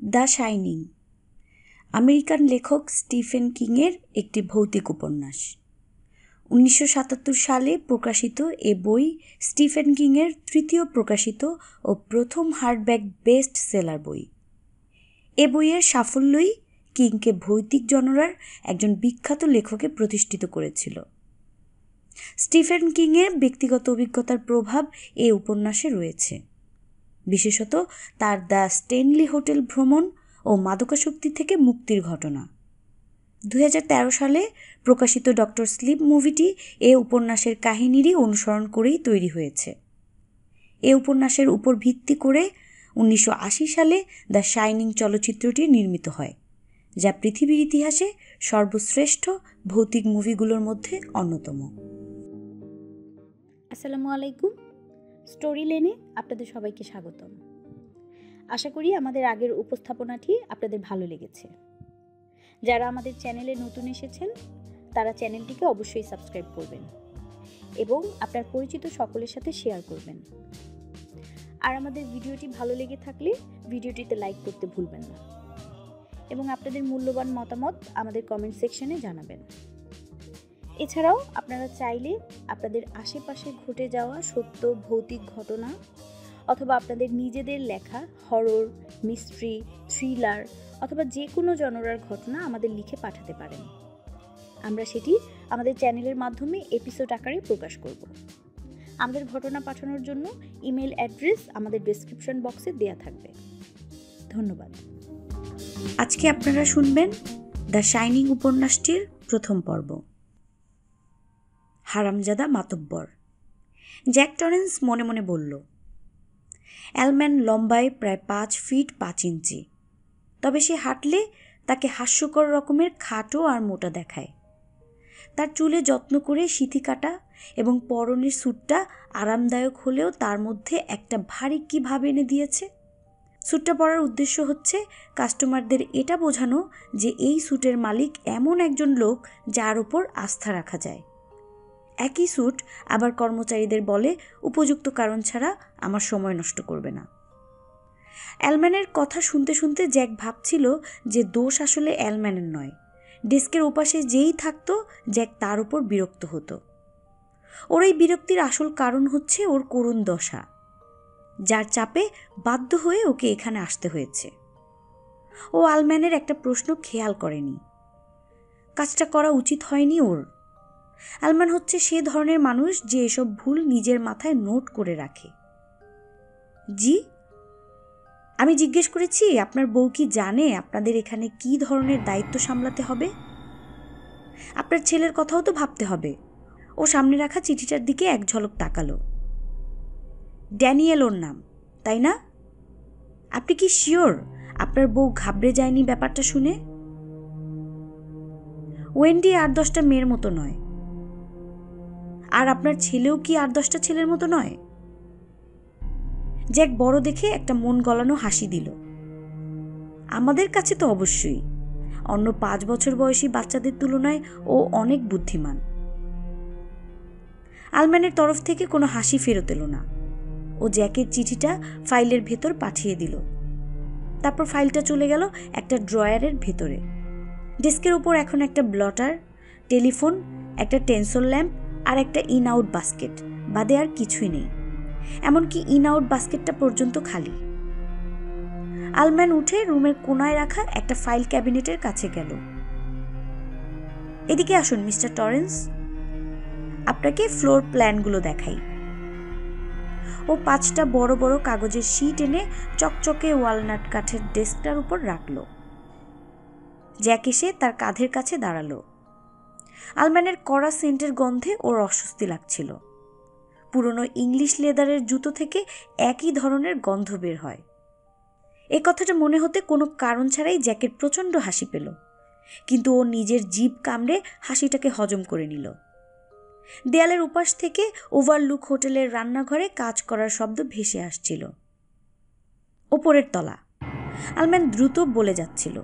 The shining American লেখক Stephen কিংয়ের একটি ভৌতিক উপন্যাস। 1977 সালে প্রকাশিত এ বই স্টিফেন কিংয়ের তৃতীয় প্রকাশিত ও প্রথম হার্ডব্যাক বেস্ট সেলার বই। এ বইয়ের সাফল্যই কিংকে ভৌতিক জনরার একজন বিখ্যাত লেখকে প্রতিষ্ঠিত করেছিল। স্টিফেন কিংয়ের ব্যক্তিগত অভিজ্ঞতার প্রভাব এ উপন্যাসে রয়েছে, বিশেষত তার দ্য স্টেনলি হোটেল ভ্রমণ ও মাদকাসক্তি থেকে মুক্তির ঘটনা। 2013 সালে প্রকাশিত ডক্টর স্লিপ মুভিটি এ উপন্যাসের কাহিনীরই অনুসরণ করেই তৈরি হয়েছে। এ উপন্যাসের উপর ভিত্তি করে 1980 সালে দ্য শাইনিং চলচ্চিত্রটি নির্মিত হয়, যা পৃথিবীর ইতিহাসে সর্বশ্রেষ্ঠ ভৌতিক মুভিগুলোর মধ্যে অন্যতম। আসসালামু আলাইকুম। স্টোরি লেনে আপনাদের সবাইকে স্বাগতম। আশা করি আমাদের আগের উপস্থাপনাটি আপনাদের ভালো লেগেছে। যারা আমাদের চ্যানেলে নতুন এসেছেন তারা চ্যানেলটিকে অবশ্যই সাবস্ক্রাইব করবেন এবং আপনার পরিচিত সকলের সাথে শেয়ার করবেন। আর আমাদের ভিডিওটি ভালো লেগে থাকলে ভিডিওটিতে লাইক করতে ভুলবেন না এবং আপনাদের মূল্যবান মতামত আমাদের কমেন্ট সেকশনে জানাবেন। এছাড়াও আপনারা চাইলে আপনাদের আশেপাশে ঘটে যাওয়া সত্য ভৌতিক ঘটনা অথবা আপনাদের নিজেদের লেখা হরর, মিস্ট্রি, থ্রিলার অথবা যে কোনো জনরার ঘটনা আমাদের লিখে পাঠাতে পারেন। আমরা সেটি আমাদের চ্যানেলের মাধ্যমে এপিসোড আকারে প্রকাশ করব। আমাদের ঘটনা পাঠানোর জন্য ইমেল অ্যাড্রেস আমাদের ডেসক্রিপশন বক্সে দেয়া থাকবে। ধন্যবাদ। আজকে আপনারা শুনবেন দ্য শাইনিং উপন্যাসটির প্রথম পর্ব, হারামজাদা মাতব্বর। জ্যাক টরেন্স মনে মনে বলল, অ্যালম্যান লম্বায় প্রায় 5 ফিট 5 ইঞ্চি, তবে সে হাঁটলে তাকে হাস্যকর রকমের খাটো আর মোটা দেখায়। তার চুলে যত্ন করে সিথি কাটা এবং পরনের স্যুটটা আরামদায়ক হলেও তার মধ্যে একটা ভারী কী ভাব এনে দিয়েছে। স্যুটটা পরার উদ্দেশ্য হচ্ছে কাস্টমারদের এটা বোঝানো যে এই স্যুটের মালিক এমন একজন লোক যার ওপর আস্থা রাখা যায়। একই স্যুট আবার কর্মচারীদের বলে উপযুক্ত কারণ ছাড়া আমার সময় নষ্ট করবে না। অ্যালম্যানের কথা শুনতে শুনতে জ্যাক ভাবছিল যে দোষ আসলে অ্যালম্যানের নয়, ডেস্কের ওপাশে যেই থাকতো জ্যাক তার উপর বিরক্ত হতো। ওর এই বিরক্তির আসল কারণ হচ্ছে ওর করুণ দশা, যার চাপে বাধ্য হয়ে ওকে এখানে আসতে হয়েছে। ও অ্যালম্যানের একটা প্রশ্ন খেয়াল করেনি, কাজটা করা উচিত হয়নি ওর। অ্যালম্যান হচ্ছে সে ধরনের মানুষ যে এসব ভুল নিজের মাথায় নোট করে রাখে। জি, আমি জিজ্ঞেস করেছি আপনার বউ কি জানে আপনাদের এখানে কি ধরনের দায়িত্ব সামলাতে হবে? আপনার ছেলের কথাও তো ভাবতে হবে। ও সামনে রাখা চিঠিটার দিকে এক ঝলক তাকালো। ড্যানিয়েল ওর নাম, তাই না? আপনি কি শিওর আপনার বউ ঘাবড়ে যায়নি ব্যাপারটা শুনে? ওয়েন্ডি 8-10টা মেয়ের মতো নয়। আর আপনার ছেলেও কি 8-10টা ছেলের মতো নয়? জ্যাক বড় দেখে একটা মন গলানো হাসি দিল। আমাদের কাছে তো অবশ্যই। অন্য 5 বছর বয়সী বাচ্চাদের তুলনায় ও অনেক বুদ্ধিমান। অ্যালম্যানের তরফ থেকে কোনো হাসি ফেরত এলো না। ও জ্যাকের চিঠিটা ফাইলের ভেতর পাঠিয়ে দিল। তারপর ফাইলটা চলে গেল একটা ড্রয়ারের ভেতরে। ডেস্কের উপর এখন একটা ব্লটার, টেলিফোন, একটা টেনসল ল্যাম্প আর একটা ইন আউট বাস্কেট, বাদে আর কিছুই নেই। এমনকি ইন আউট বাস্কেটটা পর্যন্ত খালি। অ্যালম্যান উঠে রুমের কোনায় রাখা একটা ফাইল ক্যাবিনেটের কাছে গেল। এদিকে আসুন মিস্টার টরেন্স, আপনাকে ফ্লোর প্ল্যানগুলো দেখাই। ও 5টা বড় বড় কাগজের শীট এনে চকচকে ওয়ালনাট কাঠের ডেস্কটার উপর রাখল। জ্যাক এসে তার কাঁধের কাছে দাঁড়ালো। অ্যালম্যানের কড়া সেন্টের গন্ধে ওর অস্বস্তি লাগছিল। পুরনো ইংলিশ লেদারের জুতো থেকে একই ধরনের গন্ধ বের হয়। এ কথাটা মনে হতে কোনো কারণ ছাড়াই জ্যাকের প্রচণ্ড হাসি পেল, কিন্তু ও নিজের জিভ কামড়ে হাসিটাকে হজম করে নিল। দেয়ালের উপাস থেকে ওভারলুক হোটেলের রান্নাঘরে কাজ করার শব্দ ভেসে আসছিল। ওপরের তলা। অ্যালম্যান দ্রুত বলে যাচ্ছিল,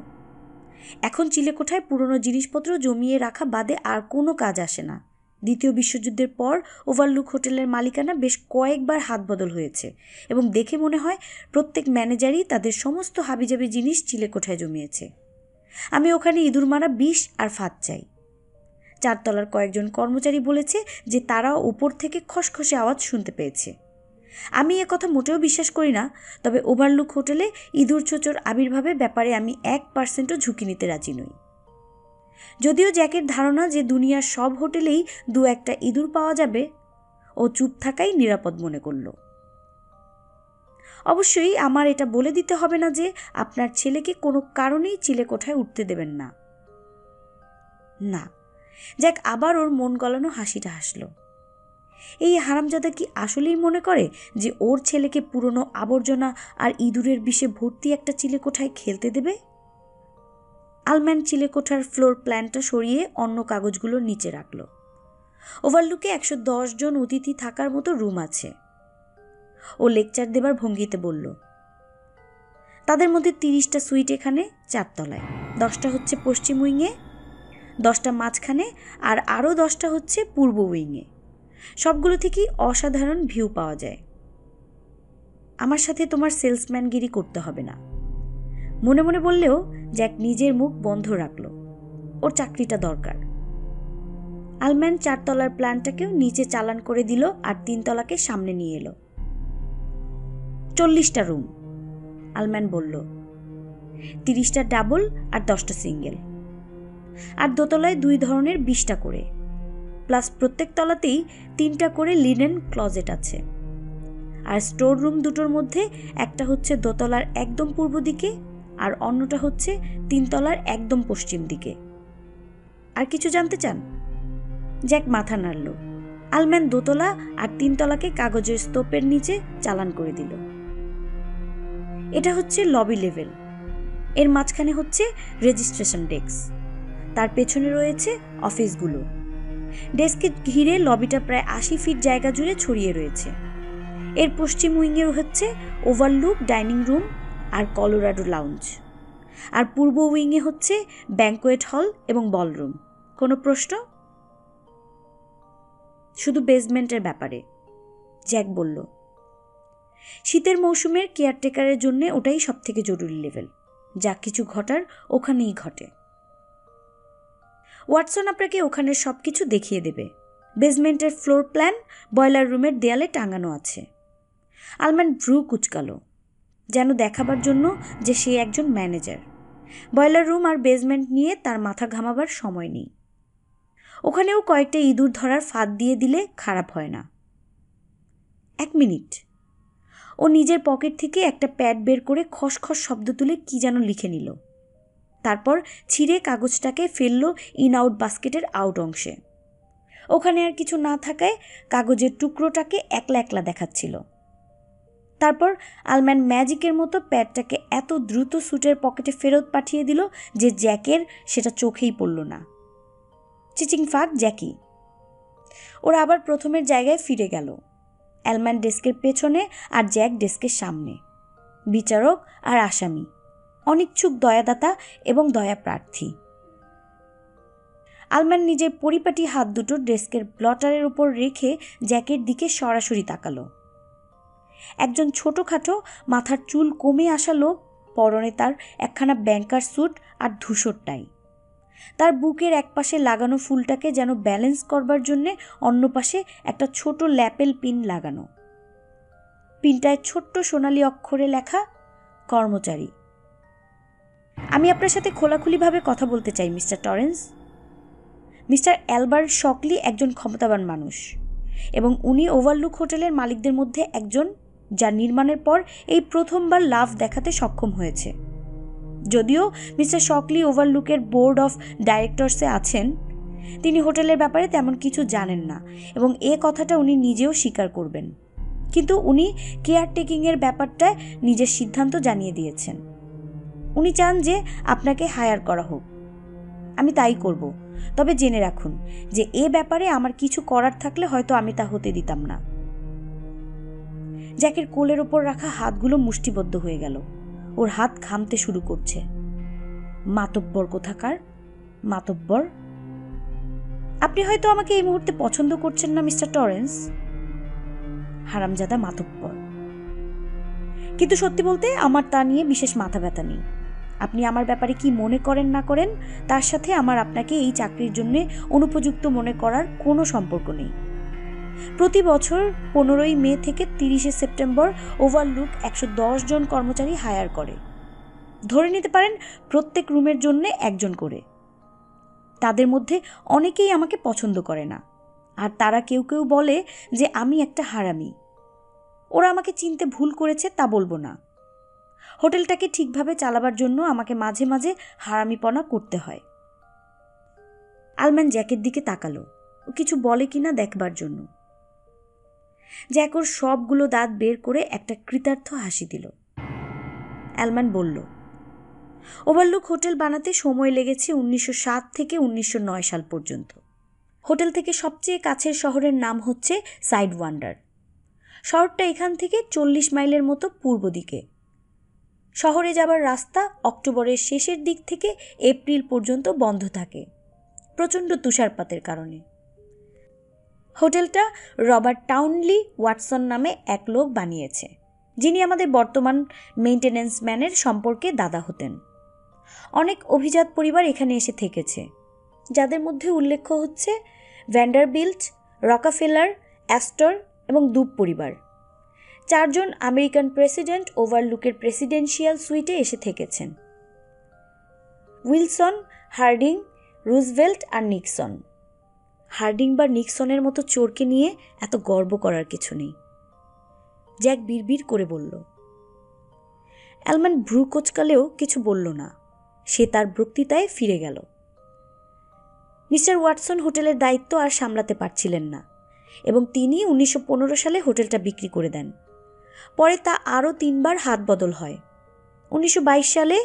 এখন চিলেকোঠায় পুরনো জিনিসপত্র জমিয়ে রাখা বাদে আর কোনো কাজ আসে না, দ্বিতীয় বিশ্বযুদ্ধের পর ওভারলুক হোটেলের মালিকানা বেশ কয়েকবার হাত বদল হয়েছে এবং দেখে মনে হয় প্রত্যেক ম্যানেজারই তাদের সমস্ত হাবিজাবি জিনিস চিলেকোঠায় জমিয়েছে। আমি ওখানে ইঁদুর মারা বিষ আর ফাঁদ চাই। 4 তলার কয়েকজন কর্মচারী বলেছে যে তারা উপর থেকে খসখসে আওয়াজ শুনতে পেয়েছে। আমি এ কথা মোটেও বিশ্বাস করি না, তবে ওভারলুক হোটেলে ইঁদুর ছোচোর আবির্ভাবের ব্যাপারে আমি 1%ও ঝুঁকি নিতে রাজি নই। যদিও জ্যাকের ধারণা যে দুনিয়ার সব হোটেলেই 2-1টা ইঁদুর পাওয়া যাবে, ও চুপ থাকাই নিরাপদ মনে করল। অবশ্যই আমার এটা বলে দিতে হবে না যে আপনার ছেলেকে কোনো কারণেই চিলেকোঠায় উঠতে দেবেন না। না, জ্যাক আবার ওর মন গলানো হাসিটা হাসল। এই হারামজাদা কি আসলেই মনে করে যে ওর ছেলেকে পুরনো আবর্জনা আর ইঁদুরের বিষে ভর্তি একটা চিলেকোঠায় খেলতে দেবে? আলম্যান চিলেকোঠার ফ্লোর প্ল্যানটা সরিয়ে অন্য কাগজগুলো নিচে রাখল। ওভারলুকে 110 জন অতিথি থাকার মতো রুম আছে। ও লেকচার দেবার ভঙ্গিতে বলল, তাদের মধ্যে 30টা সুইট এখানে 4 তলায়, 10টা হচ্ছে পশ্চিম উইংয়ে, 10টা মাঝখানে, আর আরও 10টা হচ্ছে পূর্ব উইংয়ে। সবগুলো থেকেই অসাধারণ ভিউ পাওয়া যায়। আমার সাথে তোমার সেলসম্যানগিরি করতে হবে না। মনে মনে বললেও জ্যাক নিজের মুখ বন্ধ রাখল। ওর চাকরিটা দরকার। আলম্যান 4 তলার প্ল্যানটাকেও নিচে চালান করে দিল আর 3 তলাকে সামনে নিয়ে এলো। 40টা রুম, আলম্যান বলল। 30টা ডাবল আর 10টা সিঙ্গেল। আর দোতলায় 2 ধরনের 20টা করে, প্লাস প্রত্যেক তলাতেই 3টা করে লিনেন ক্লজেট আছে। আর স্টোর রুম দুটোর মধ্যে একটা হচ্ছে দোতলার একদম পূর্ব দিকে আর অন্যটা হচ্ছে 3 তলার একদম পশ্চিম দিকে। আর কিছু জানতে চান? জ্যাক মাথা নাড়ল। আলম্যান দোতলা আর 3 তলাকে কাগজের স্তূপের নিচে চালান করে দিল। এটা হচ্ছে লবি লেভেল। এর মাঝখানে হচ্ছে রেজিস্ট্রেশন ডেস্ক, তার পেছনে রয়েছে অফিসগুলো। ডেস্কে ঘিরে লবিটা প্রায় 80 ফিট জায়গা জুড়ে ছড়িয়ে রয়েছে। এর পশ্চিম উইংয়ে হচ্ছে ওভারলুক ডাইনিং রুম আর কলোরাডো লাউঞ্জ, আর পূর্ব উইংয়ে হচ্ছে ব্যাঙ্কোয়েট হল এবং বলরুম। কোনো প্রশ্ন? শুধু বেসমেন্টের ব্যাপারে, জ্যাক বলল। শীতের মৌসুমের কেয়ারটেকারের জন্য ওটাই সবথেকে জরুরি লেভেল। যা কিছু ঘটার ওখানেই ঘটে। ওয়াটসন আপনাকে ওখানের সব কিছু দেখিয়ে দেবে। বেসমেন্টের ফ্লোর প্ল্যান বয়লার রুমের দেয়ালে টাঙানো আছে। আলম্যান ভ্রু কুচকালো, যেন দেখাবার জন্য যে সে একজন ম্যানেজার। বয়লার রুম আর বেসমেন্ট নিয়ে তার মাথা ঘামাবার সময় নেই। ওখানেও কয়েকটা ইঁদুর ধরার ফাঁদ দিয়ে দিলে খারাপ হয় না। 1 মিনিট। ও নিজের পকেট থেকে একটা প্যাড বের করে খসখস শব্দ তুলে কি যেন লিখে নিল। তারপর ছিঁড়ে কাগজটাকে ফেলল ইন আউট বাস্কেটের আউট অংশে। ওখানে আর কিছু না থাকায় কাগজের টুকরোটাকে একলা একলা দেখাচ্ছিল। তারপর আলম্যান ম্যাজিকের মতো প্যাডটাকে এত দ্রুত স্যুটের পকেটে ফেরত পাঠিয়ে দিল যে জ্যাকের সেটা চোখেই পড়ল না। চিচিং ফাক জ্যাকি। ওরা আবার প্রথমের জায়গায় ফিরে গেল। অ্যালম্যান ডেস্কের পেছনে আর জ্যাক ডেস্কের সামনে। বিচারক আর আসামি, অনিচ্ছুক দয়াদাতা এবং দয়া প্রার্থী। আলম্যান নিজের পরিপাটি হাত দুটো ডেস্কের ব্লটারের উপর রেখে জ্যাকের দিকে সরাসরি তাকালো। একজন ছোটোখাটো মাথার চুল কমে আসা লোক, পরনে তার একখানা ব্যাংকার স্যুট আর ধূসর টাই। তার বুকের একপাশে লাগানো ফুলটাকে যেন ব্যালেন্স করবার জন্যে অন্য পাশে একটা ছোট ল্যাপেল পিন লাগানো। পিনটায় ছোট্ট সোনালি অক্ষরে লেখা কর্মচারী। আমি আপনার সাথে খোলাখুলিভাবে কথা বলতে চাই মিস্টার টরেন্স। মিস্টার অ্যালবার্ট শকলি একজন ক্ষমতাবান মানুষ এবং উনি ওভারলুক হোটেলের মালিকদের মধ্যে একজন, যার নির্মাণের পর এই প্রথমবার লাভ দেখাতে সক্ষম হয়েছে। যদিও মিস্টার শকলি ওভারলুকের বোর্ড অফ ডাইরেক্টরসে আছেন, তিনি হোটেলের ব্যাপারে তেমন কিছু জানেন না এবং এ কথাটা উনি নিজেও স্বীকার করবেন। কিন্তু উনি কেয়ারটেকিংয়ের ব্যাপারটায় নিজের সিদ্ধান্ত জানিয়ে দিয়েছেন। উনি চান যে আপনাকে হায়ার করা হোক। আমি তাই করব, তবে জেনে রাখুন যে এ ব্যাপারে আমার কিছু করার থাকলে হয়তো আমি তা হতে দিতাম না। জ্যাকের কোলের ওপর রাখা হাতগুলো মুষ্টিবদ্ধ হয়ে গেল। ওর হাত ঘামতে শুরু করছে। মাতব্বর কোথাকার, মাতব্বর। আপনি হয়তো আমাকে এই মুহূর্তে পছন্দ করছেন না মিস্টার টরেন্স, হারামজাদা মাতব্বর, কিন্তু সত্যি বলতে আমার তা নিয়ে বিশেষ মাথা ব্যথা নেই। আপনি আমার ব্যাপারে কি মনে করেন না করেন তার সাথে আমার আপনাকে এই চাকরির জন্য অনুপযুক্ত মনে করার কোনো সম্পর্ক নেই। প্রতি বছর 15ই মে থেকে 30শে সেপ্টেম্বর ওভারলুক 110 জন কর্মচারী হায়ার করে। ধরে নিতে পারেন প্রত্যেক রুমের জন্য একজন করে। তাদের মধ্যে অনেকেই আমাকে পছন্দ করে না, আর তারা কেউ কেউ বলে যে আমি একটা হারামি। ওরা আমাকে চিনতে ভুল করেছে তা বলবো না। হোটেলটাকে ঠিকভাবে চালাবার জন্য আমাকে মাঝে মাঝে হারামিপনা করতে হয়। আলম্যান জ্যাকের দিকে তাকালো, ও কিছু বলে কিনা দেখবার জন্য। জ্যাক ওর সবগুলো দাঁত বের করে একটা কৃতার্থ হাসি দিল। অ্যালম্যান বলল, ওভারলুক হোটেল বানাতে সময় লেগেছে 1907 থেকে 1909 সাল পর্যন্ত। হোটেল থেকে সবচেয়ে কাছের শহরের নাম হচ্ছে সাইড ওয়ান্ডার। শহরটা এখান থেকে 40 মাইলের মতো পূর্ব দিকে। শহরে যাবার রাস্তা অক্টোবরের শেষের দিক থেকে এপ্রিল পর্যন্ত বন্ধ থাকে প্রচণ্ড তুষারপাতের কারণে। হোটেলটা রবার্ট টাউনলি ওয়াটসন নামে এক লোক বানিয়েছে, যিনি আমাদের বর্তমান মেইনটেনেন্স ম্যানের সম্পর্কে দাদা হতেন। অনেক অভিজাত পরিবার এখানে এসে থেকেছে, যাদের মধ্যে উল্লেখ্য হচ্ছে ভ্যান্ডারবিল্ট, রকাফেলার, অ্যাস্টর এবং দুপ পরিবার। 4 জন আমেরিকান প্রেসিডেন্ট ওভারলুকের প্রেসিডেন্সিয়াল সুইটে এসে থেকেছেন: উইলসন, হার্ডিং, রুজভেল্ট আর নিক্সন। হার্ডিং বা নিক্সনের মতো চোরকে নিয়ে এত গর্ব করার কিছু নেই, জ্যাক বিড়বিড় করে বলল। অ্যালম্যান ভ্রু কোচকালেও কিছু বলল না। সে তার বক্তৃতায় ফিরে গেল। মিস্টার ওয়াটসন হোটেলের দায়িত্ব আর সামলাতে পারছিলেন না এবং তিনি 1915 সালে হোটেলটা বিক্রি করে দেন। পরে তা আরও 3 বার হাত বদল হয়। 1922 সালে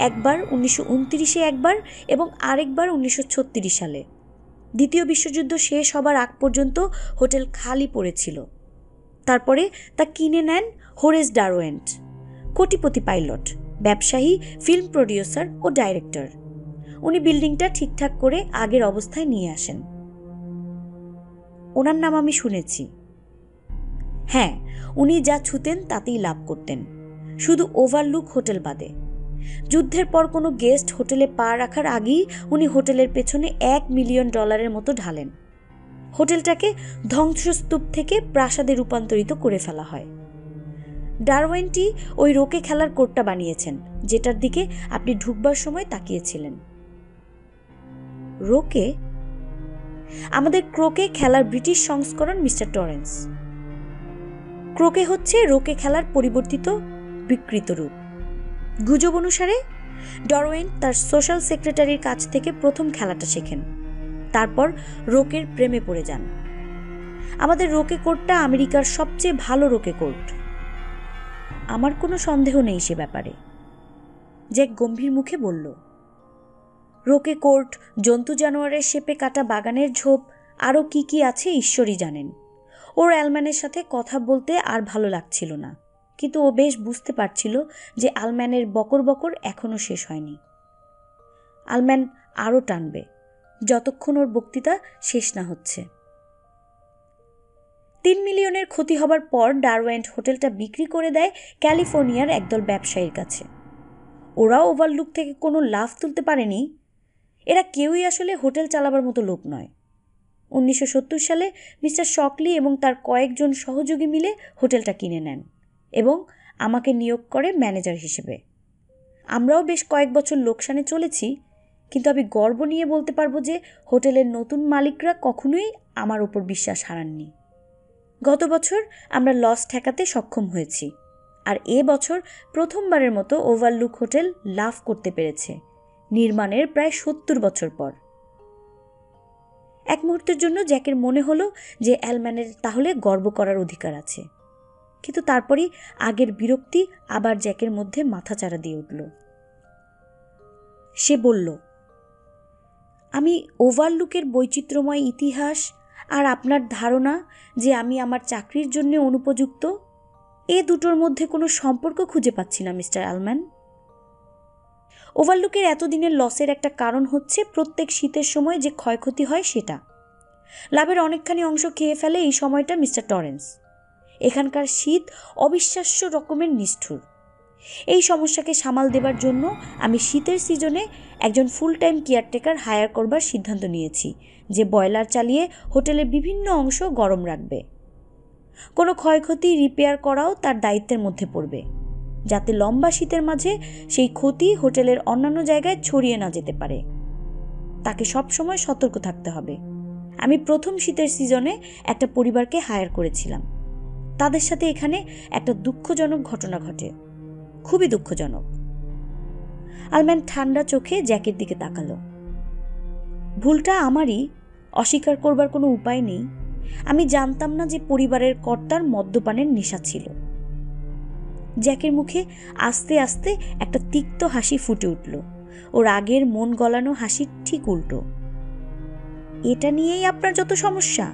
একবার, 1929-এ একবার এবং আরেকবার 1936 সালে। দ্বিতীয় বিশ্বযুদ্ধ শেষ হবার আগ পর্যন্ত হোটেল খালি পড়েছিল। তারপরে তা কিনে নেন হোরেস ডারওয়েন্ট, কোটিপতি পাইলট, ব্যবসায়ী, ফিল্ম প্রডিউসার ও ডাইরেক্টর। উনি বিল্ডিংটা ঠিকঠাক করে আগের অবস্থায় নিয়ে আসেন। ওনার নাম আমি শুনেছি। হ্যাঁ, উনি যা ছুতেন তাতেই লাভ করতেন, শুধু ওভারলুক হোটেল বাদে। যুদ্ধের পর কোনো গেস্ট হোটেলে পা রাখার আগেই উনি হোটেলের পেছনে $1 মিলিয়ন মতো ঢালেন। হোটেলটাকে ধ্বংসস্তূপ থেকে প্রাসাদে রূপান্তরিত করে ফেলা হয়। ডারওয়েন্টি ওই রোকে খেলার কোর্টটা বানিয়েছেন, যেটার দিকে আপনি ঢুকবার সময় তাকিয়েছিলেন। রোকে? আমাদের ক্রোকে খেলার ব্রিটিশ সংস্করণ মিস্টার টরেন্স। ক্রোকে হচ্ছে রোকে খেলার পরিবর্তিত বিকৃত রূপ। গুজব অনুসারে ডারওয়েন্ট তার সোশ্যাল সেক্রেটারির কাছ থেকে প্রথম খেলাটা শেখেন, তারপর রোকের প্রেমে পড়ে যান। আমাদের রোকে কোর্টটা আমেরিকার সবচেয়ে ভালো রোকে কোর্ট। আমার কোনো সন্দেহ নেই সে ব্যাপারে, জ্যাক গম্ভীর মুখে বলল। রোকে কোর্ট, জন্তু জানোয়ারের শেপে কাটা বাগানের ঝোপ, আরও কি কি আছে ঈশ্বরই জানেন। ওর অ্যালম্যানের সাথে কথা বলতে আর ভালো লাগছিল না, কিন্তু ও বেশ বুঝতে পারছিল যে আলম্যানের বকর বকর এখনও শেষ হয়নি। আলম্যান আরও টানবে যতক্ষণ ওর বক্তৃতা শেষ না হচ্ছে। 3 মিলিয়নের ক্ষতি হবার পর ডারওয়েন্ট হোটেলটা বিক্রি করে দেয় ক্যালিফোর্নিয়ার একদল ব্যবসায়ীর কাছে। ওরাও ওভারলুক থেকে কোনো লাভ তুলতে পারেনি। এরা কেউই আসলে হোটেল চালাবার মতো লোক নয়। 1970 সালে মিস্টার শকলি এবং তার কয়েকজন সহযোগী মিলে হোটেলটা কিনে নেন এবং আমাকে নিয়োগ করে ম্যানেজার হিসেবে। আমরাও বেশ কয়েক বছর লোকসানে চলেছি, কিন্তু আমি গর্ব নিয়ে বলতে পারবো যে হোটেলের নতুন মালিকরা কখনোই আমার ওপর বিশ্বাস হারাননি। গত বছর আমরা লস ঠেকাতে সক্ষম হয়েছি, আর এ বছর প্রথমবারের মতো ওভারলুক হোটেল লাভ করতে পেরেছে, নির্মাণের প্রায় 70 বছর পর। এক মুহূর্তের জন্য জ্যাকের মনে হলো যে অ্যালম্যানের তাহলে গর্ব করার অধিকার আছে, কিন্তু তারপরই আগের বিরক্তি আবার জ্যাকের মধ্যে মাথাচাড়া দিয়ে উঠল। সে বলল, আমি ওভারলুকের বৈচিত্র্যময় ইতিহাস আর আপনার ধারণা যে আমি আমার চাকরির জন্য অনুপযুক্ত, এ দুটোর মধ্যে কোনো সম্পর্ক খুঁজে পাচ্ছি না মিস্টার অ্যালম্যান। ওভারলুকের এতদিনের লসের একটা কারণ হচ্ছে প্রত্যেক শীতের সময় যে ক্ষয়ক্ষতি হয় সেটা। লাভের অনেকখানি অংশ খেয়ে ফেলে এই সময়টা মিস্টার টরেন্স। এখানকার শীত অবিশ্বাস্য রকমের নিষ্ঠুর। এই সমস্যাকে সামাল দেবার জন্য আমি শীতের সিজনে একজন ফুল টাইম কেয়ারটেকার হায়ার করবার সিদ্ধান্ত নিয়েছি, যে বয়লার চালিয়ে হোটেলের বিভিন্ন অংশ গরম রাখবে। কোনো ক্ষয়ক্ষতি রিপেয়ার করাও তার দায়িত্বের মধ্যে পড়বে, যাতে লম্বা শীতের মাঝে সেই ক্ষতি হোটেলের অন্যান্য জায়গায় ছড়িয়ে না যেতে পারে। তাকে সবসময় সতর্ক থাকতে হবে। আমি প্রথম শীতের সিজনে একটা পরিবারকে হায়ার করেছিলাম। তাদের সাথে এখানে একটা দুঃখজনক ঘটনা ঘটে, খুবই দুঃখজনক। আলম্যান ঠান্ডা চোখে জ্যাকের দিকে তাকালো। ভুলটা আমারই, অস্বীকার করবার কোনো উপায় নেই। আমি জানতাম না যে পরিবারের কর্তার মদ্যপানের নেশা ছিল। জ্যাকের মুখে আস্তে আস্তে একটা তিক্ত হাসি ফুটে উঠল, ওর আগের মন গলানো হাসির ঠিক উল্টো। এটা নিয়েই আপনার যত সমস্যা?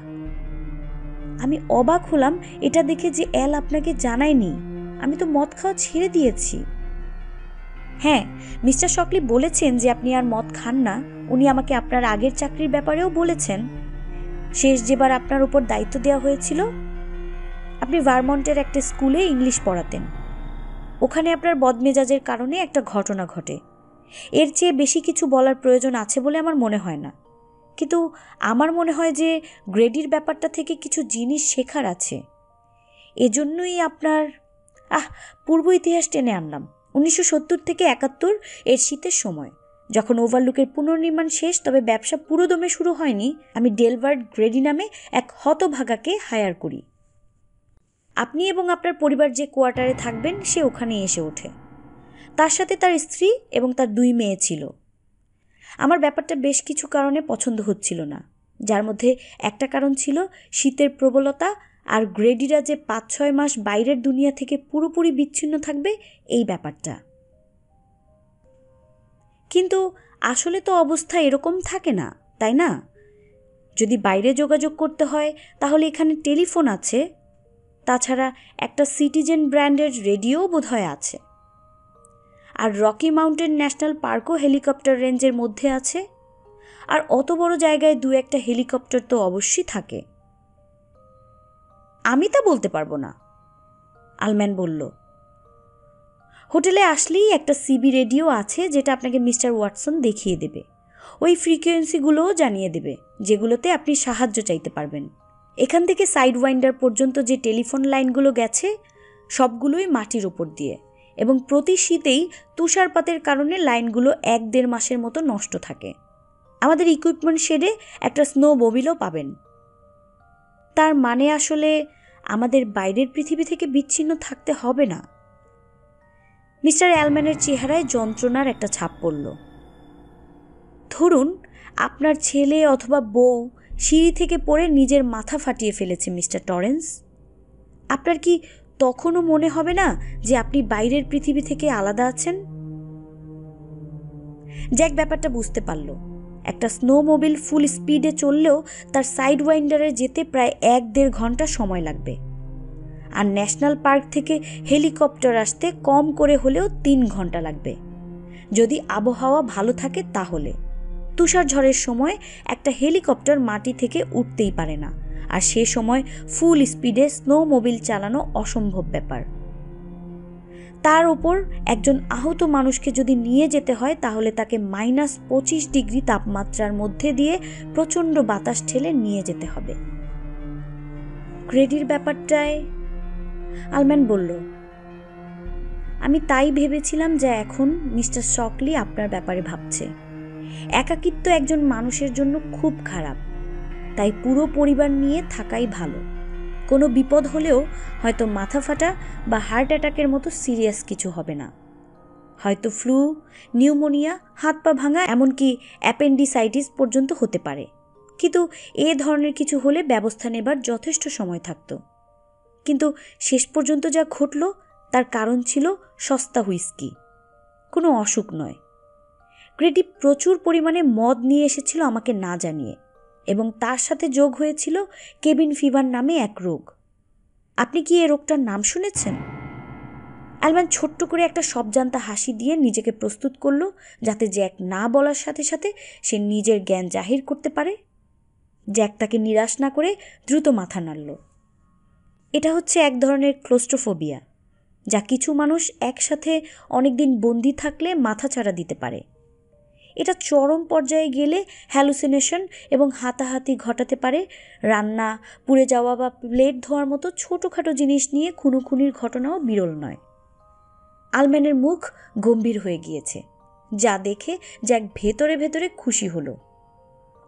আমি অবাক হলাম এটা দেখে যে এল আপনাকে জানায়নি। আমি তো মদ খাওয়া ছেড়ে দিয়েছি। হ্যাঁ, মিস্টার শকলি বলেছেন যে আপনি আর মদ খান না। উনি আমাকে আপনার আগের চাকরির ব্যাপারেও বলেছেন। শেষ যেবার আপনার উপর দায়িত্ব দেওয়া হয়েছিল, আপনি ভারমন্টের একটা স্কুলে ইংলিশ পড়াতেন। ওখানে আপনার বদমেজাজের কারণে একটা ঘটনা ঘটে। এর চেয়ে বেশি কিছু বলার প্রয়োজন আছে বলে আমার মনে হয় না, কিন্তু আমার মনে হয় যে গ্রেডির ব্যাপারটা থেকে কিছু জিনিস শেখার আছে। এজন্যই আপনার পূর্ব ইতিহাস টেনে আনলাম। 1970 থেকে 71 এর শীতের সময়, যখন ওভারলুকের পুনর্নির্মাণ শেষ তবে ব্যবসা পুরোদমে শুরু হয়নি, আমি ডেলভার্ট গ্রেডি নামে এক হতভাগাকে হায়ার করি। আপনি এবং আপনার পরিবার যে কোয়ার্টারে থাকবেন সে ওখানে এসে ওঠে। তার সাথে তার স্ত্রী এবং তার 2 মেয়ে ছিল। আমার ব্যাপারটা বেশ কিছু কারণে পছন্দ হচ্ছিল না, যার মধ্যে একটা কারণ ছিল শীতের প্রবলতা আর গ্রেডিরা যে 5-6 মাস বাইরের দুনিয়া থেকে পুরোপুরি বিচ্ছিন্ন থাকবে এই ব্যাপারটা। কিন্তু আসলে তো অবস্থা এরকম থাকে না, তাই না? যদি বাইরে যোগাযোগ করতে হয় তাহলে এখানে টেলিফোন আছে, তাছাড়া একটা সিটিজেন ব্র্যান্ডের রেডিও বোধহয় আছে। আর রকি মাউন্টেন ন্যাশনাল পার্কও হেলিকপ্টার রেঞ্জের মধ্যে আছে। আর অত বড় জায়গায় 2-1টা হেলিকপ্টার তো অবশ্যই থাকে। আমি তা বলতে পারবো না, আলম্যান বলল। হোটেলে আসলেই একটা সিবি রেডিও আছে, যেটা আপনাকে মিস্টার ওয়াটসন দেখিয়ে দেবে। ওই ফ্রিকোয়েন্সিগুলোও জানিয়ে দেবে যেগুলোতে আপনি সাহায্য চাইতে পারবেন। এখান থেকে সাইড ওয়াইন্ডার পর্যন্ত যে টেলিফোন লাইনগুলো গেছে সবগুলোই মাটির ওপর দিয়ে, এবং প্রতি শীতেই তুষারপাতের কারণে লাইনগুলো 1-1.5 মাসের মতো নষ্ট থাকে। আমাদের ইকুইপমেন্ট শেডে একটা স্নো মোবিলও পাবেন। তার মানে আসলে আমাদের বাইরের পৃথিবী থেকে বিচ্ছিন্ন থাকতে হবে না। মিস্টার অ্যালম্যানের চেহারায় যন্ত্রণার একটা ছাপ পড়ল। ধরুন আপনার ছেলে অথবা বউ সিঁড়ি থেকে পড়ে নিজের মাথা ফাটিয়ে ফেলেছে মিস্টার টরেন্স। আপনার কি তখনও মনে হবে না যে আপনি বাইরের পৃথিবী থেকে আলাদা আছেন? জ্যাক ব্যাপারটা বুঝতে পারল। একটা স্নো মোবিল ফুল স্পিডে চললেও তার সাইড ওয়াইন্ডারে যেতে প্রায় 1-1.5 ঘন্টা সময় লাগবে। আর ন্যাশনাল পার্ক থেকে হেলিকপ্টার আসতে কম করে হলেও 3 ঘন্টা লাগবে, যদি আবহাওয়া ভালো থাকে তাহলে। তুষার ঝড়ের সময় একটা হেলিকপ্টার মাটি থেকে উঠতেই পারে না, আর সে সময় ফুল স্পিডে স্নো মোবিল চালানো অসম্ভব ব্যাপার। তার উপর একজন আহত মানুষকে যদি নিয়ে যেতে হয় তাহলে তাকে -25 ডিগ্রি তাপমাত্রার মধ্যে দিয়ে প্রচণ্ড বাতাস ঠেলে নিয়ে যেতে হবে। গ্রেডির ব্যাপারটায় আলম্যান বলল, আমি তাই ভেবেছিলাম যে এখন মিস্টার শকলি আপনার ব্যাপারে ভাবছে। একাকিত্ব একজন মানুষের জন্য খুব খারাপ, তাই পুরো পরিবার নিয়ে থাকাই ভালো। কোনো বিপদ হলেও হয়তো মাথা ফাটা বা হার্ট অ্যাটাকের মতো সিরিয়াস কিছু হবে না। হয়তো ফ্লু, নিউমোনিয়া, হাত পা ভাঙা, এমনকি অ্যাপেন্ডিসাইটিস পর্যন্ত হতে পারে। কিন্তু এ ধরনের কিছু হলে ব্যবস্থা নেবার যথেষ্ট সময় থাকত। কিন্তু শেষ পর্যন্ত যা ঘটল তার কারণ ছিল সস্তা হুইস্কি, কোনো অসুখ নয়। গ্রেডি প্রচুর পরিমাণে মদ নিয়ে এসেছিল আমাকে না জানিয়ে, এবং তার সাথে যোগ হয়েছিল কেবিন ফিভার নামে এক রোগ। আপনি কি এই রোগটার নাম শুনেছেন? অ্যালম্যান ছোট্ট করে একটা সবজান্তা হাসি দিয়ে নিজেকে প্রস্তুত করল, যাতে জ্যাক না বলার সাথে সাথে সে নিজের জ্ঞান জাহির করতে পারে। জ্যাক তাকে নিরাশ না করে দ্রুত মাথা নাড়ল। এটা হচ্ছে এক ধরনের ক্লোস্ট্রোফোবিয়া, যা কিছু মানুষ একসাথে অনেকদিন বন্দি থাকলে মাথাচাড়া দিতে পারে। এটা চরম পর্যায়ে গেলে হ্যালুসিনেশন এবং হাতাহাতি ঘটাতে পারে। রান্না, পুড়ে যাওয়া বা প্লেট ধোয়ার মতো ছোটোখাটো জিনিস নিয়ে খুনোখুনির ঘটনাও বিরল নয়। আলম্যানের মুখ গম্ভীর হয়ে গিয়েছে, যা দেখে জ্যাক ভেতরে ভেতরে খুশি হলো।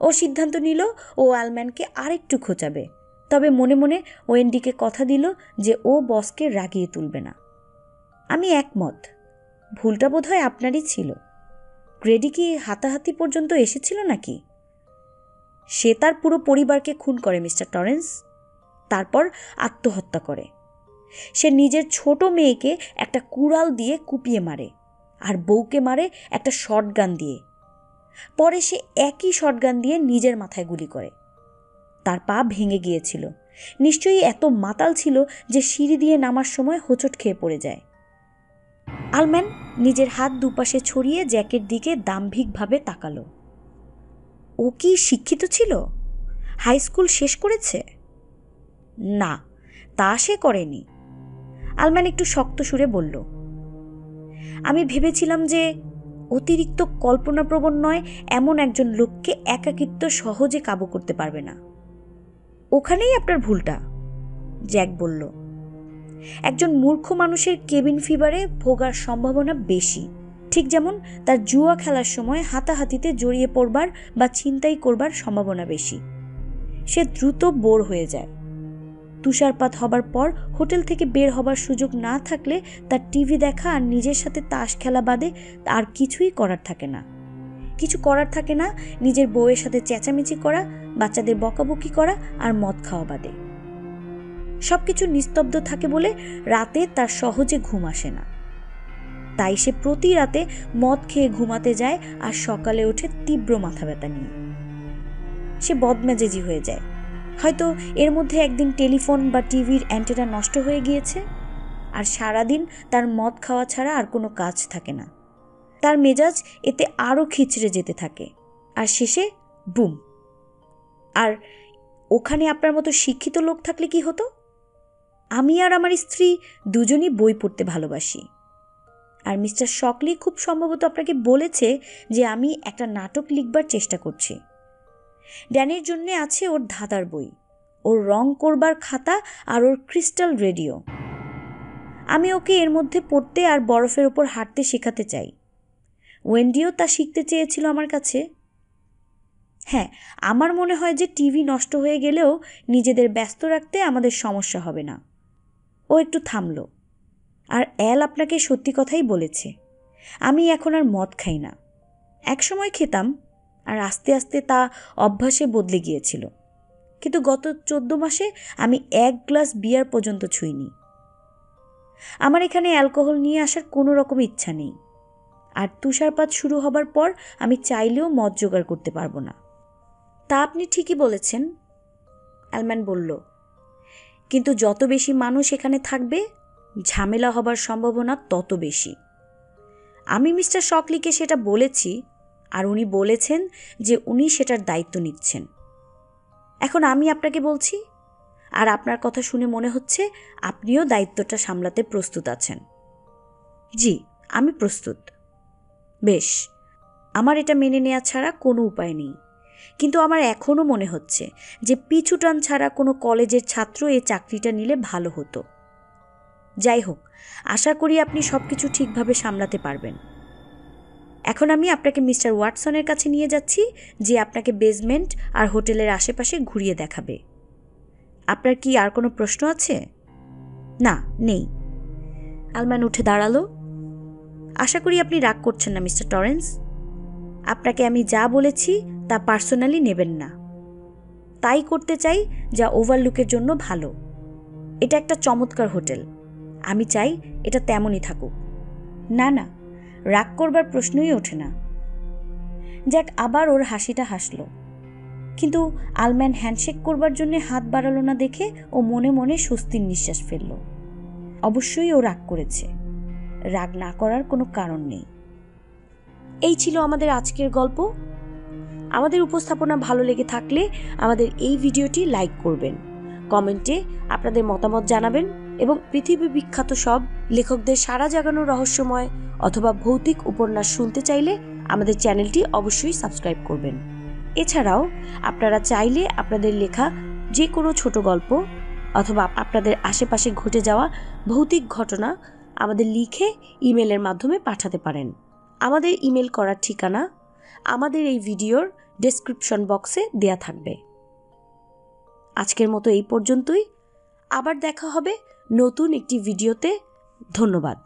ও সিদ্ধান্ত নিল ও আলম্যানকে আরেকটু খোঁচাবে, তবে মনে মনে ওয়েন্ডিকে কথা দিল যে ও বসকে রাগিয়ে তুলবে না। আমি একমত, ভুলটা বোধহয় আপনারই ছিল। গ্রেডি কি হাতাহাতি পর্যন্ত এসেছিল নাকি? সে তার পুরো পরিবারকে খুন করে মিস্টার টরেন্স, তারপর আত্মহত্যা করে। সে নিজের ছোট মেয়েকে একটা কুড়াল দিয়ে কুপিয়ে মারে, আর বউকে মারে একটা শটগান দিয়ে। পরে সে একই শটগান দিয়ে নিজের মাথায় গুলি করে। তার পা ভেঙে গিয়েছিল। নিশ্চয়ই এত মাতাল ছিল যে সিঁড়ি দিয়ে নামার সময় হোঁচট খেয়ে পড়ে যায়। আলম্যান নিজের হাত দুপাশে ছড়িয়ে জ্যাকের দিকে দাম্ভিকভাবে তাকালো। ও কি শিক্ষিত ছিল? হাই স্কুল শেষ করেছে? না, তা সে করেনি। আলম্যান একটু শক্ত সুরে বলল, আমি ভেবেছিলাম যে অতিরিক্ত কল্পনাপ্রবণ নয় এমন একজন লোককে একাকিত্ব সহজে কাবু করতে পারবে না। ওখানেই আপনার ভুলটা, জ্যাক বলল। একজন মূর্খ মানুষের কেবিন ফিভারে ভোগার সম্ভাবনা বেশি, ঠিক যেমন তার জুয়া খেলার সময় হাতাহাতিতে জড়িয়ে পড়বার বা ছিনতাই করবার সম্ভাবনা বেশি। সে দ্রুত বোর হয়ে যায়। তুষারপাত হবার পর হোটেল থেকে বের হবার সুযোগ না থাকলে তার টিভি দেখা আর নিজের সাথে তাস খেলা বাদে আর কিছুই করার থাকে না। কিছু করার থাকে না নিজের বউয়ের সাথে চেঁচামেচি করা, বাচ্চাদের বকাবকি করা আর মদ খাওয়া বাদে। সব কিছু নিস্তব্ধ থাকে বলে রাতে তার সহজে ঘুম আসে না। তাই সে প্রতি রাতে মদ খেয়ে ঘুমাতে যায় আর সকালে ওঠে তীব্র মাথা ব্যথা নিয়ে। সে বদমেজাজি হয়ে যায়। হয়তো এর মধ্যে একদিন টেলিফোন বা টিভির অ্যান্টেনা নষ্ট হয়ে গিয়েছে, আর সারাদিন তার মদ খাওয়া ছাড়া আর কোনো কাজ থাকে না। তার মেজাজ এতে আরও খিচড়ে যেতে থাকে, আর শেষে বুম। আর ওখানে আপনার মতো শিক্ষিত লোক থাকলে কি হতো? আমি আর আমার স্ত্রী দুজনই বই পড়তে ভালোবাসি, আর মিস্টার শকলি খুব সম্ভবত আপনাকে বলেছে যে আমি একটা নাটক লিখবার চেষ্টা করছি। ড্যানির জন্যে আছে ওর ধাঁধার বই, ওর রং করবার খাতা আর ওর ক্রিস্টাল রেডিও। আমি ওকে এর মধ্যে পড়তে আর বরফের ওপর হাঁটতে শেখাতে চাই। ওয়েন্ডিও তা শিখতে চেয়েছিল আমার কাছে। হ্যাঁ, আমার মনে হয় যে টিভি নষ্ট হয়ে গেলেও নিজেদের ব্যস্ত রাখতে আমাদের সমস্যা হবে না। ও একটু থামল। আর অ্যাল আপনাকে সত্যি কথাই বলেছে, আমি এখন আর মদ খাই না। একসময় খেতাম, আর আস্তে আস্তে তা অভ্যাসে বদলে গিয়েছিল। কিন্তু গত 14 মাসে আমি 1 গ্লাস বিয়ার পর্যন্ত ছুঁইনি। আমার এখানে অ্যালকোহল নিয়ে আসার কোনো রকম ইচ্ছা নেই, আর তুষারপাত শুরু হবার পর আমি চাইলেও মদ জোগাড় করতে পারবো না। তা আপনি ঠিকই বলেছেন, আলম্যান বলল। কিন্তু যত বেশি মানুষ এখানে থাকবে, ঝামেলা হবার সম্ভাবনা তত বেশি। আমি মিস্টার শকলিকে সেটা বলেছি, আর উনি বলেছেন যে উনি সেটার দায়িত্ব নিচ্ছেন। এখন আমি আপনাকে বলছি, আর আপনার কথা শুনে মনে হচ্ছে আপনিও দায়িত্বটা সামলাতে প্রস্তুত আছেন। জি, আমি প্রস্তুত। বেশ, আমার এটা মেনে নেওয়া ছাড়া কোনো উপায় নেই। কিন্তু আমার এখনও মনে হচ্ছে যে পিছুটান ছাড়া কোনো কলেজের ছাত্র এই চাকরিটা নিলে ভালো হতো। যাই হোক, আশা করি আপনি সব কিছু ঠিকভাবে সামলাতে পারবেন। এখন আমি আপনাকে মিস্টার ওয়াটসনের কাছে নিয়ে যাচ্ছি, যে আপনাকে বেসমেন্ট আর হোটেলের আশেপাশে ঘুরিয়ে দেখাবে। আপনার কি আর কোনো প্রশ্ন আছে? না, নেই। আলম্যান উঠে দাঁড়ালো। আশা করি আপনি রাগ করছেন না মিস্টার টরেন্স। আপনাকে আমি যা বলেছি তা পার্সোনালি নেবেন না। তাই করতে চাই যা ওভারলুকের জন্য ভালো। এটা একটা চমৎকার হোটেল, আমি চাই এটা তেমনই থাকুক। না না, রাগ করবার প্রশ্নই ওঠে না। জ্যাক আবার ওর হাসিটা হাসল, কিন্তু আলম্যান হ্যান্ডশেক করবার জন্য হাত বাড়ালো না দেখে ও মনে মনে স্বস্তির নিঃশ্বাস ফেলল। অবশ্যই ও রাগ করেছে, রাগ না করার কোনো কারণ নেই। এই ছিল আমাদের আজকের গল্প। আমাদের উপস্থাপনা ভালো লেগে থাকলে আমাদের এই ভিডিওটি লাইক করবেন, কমেন্টে আপনাদের মতামত জানাবেন এবং পৃথিবী বিখ্যাত সব লেখকদের সাড়া জাগানো রহস্যময় অথবা ভৌতিক উপন্যাস শুনতে চাইলে আমাদের চ্যানেলটি অবশ্যই সাবস্ক্রাইব করবেন। এছাড়াও আপনারা চাইলে আপনাদের লেখা যে কোনো ছোট গল্প অথবা আপনাদের আশেপাশে ঘটে যাওয়া ভৌতিক ঘটনা আমাদের লিখে ইমেলের মাধ্যমে পাঠাতে পারেন। আমাদের ইমেল করার ঠিকানা আমাদের এই ভিডিওর ডেসক্রিপশন বক্সে দেয়া থাকবে। আজকের মতো এই পর্যন্তই। আবার দেখা হবে নতুন একটি ভিডিওতে। ধন্যবাদ।